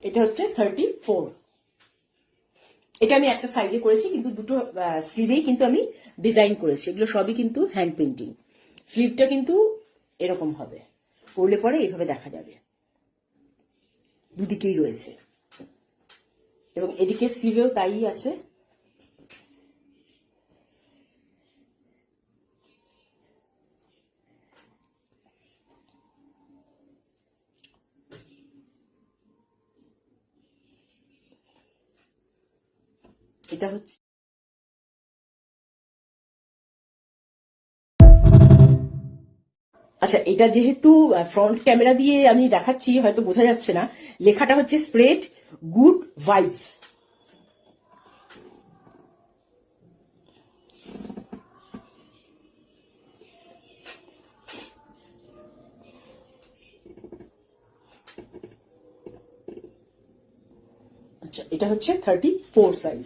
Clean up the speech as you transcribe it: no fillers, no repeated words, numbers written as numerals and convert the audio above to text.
এটা হচ্ছে 34। এটা আমি একটা সাইডে করেছি, কিন্তু দুটো স্লিভেই কিন্তু আমি ডিজাইন করেছি। এগুলো সবই কিন্তু হ্যান্ড পেন্টিং। স্লিভটা কিন্তু এরকম হবে, করলে পরে এইভাবে দেখা যাবে, দুদিকেই রয়েছে। এবং এদিকে স্লিভেও তাই আছে। এটা হচ্ছে আচ্ছা, এটা যেহেতু ফ্রন্ট ক্যামেরা দিয়ে আমি দেখাচ্ছি, হয়তো বোঝা যাচ্ছে না। লেখাটা হচ্ছে স্প্রেড গুড ভাইবস। আচ্ছা, এটা হচ্ছে 34 সাইজ।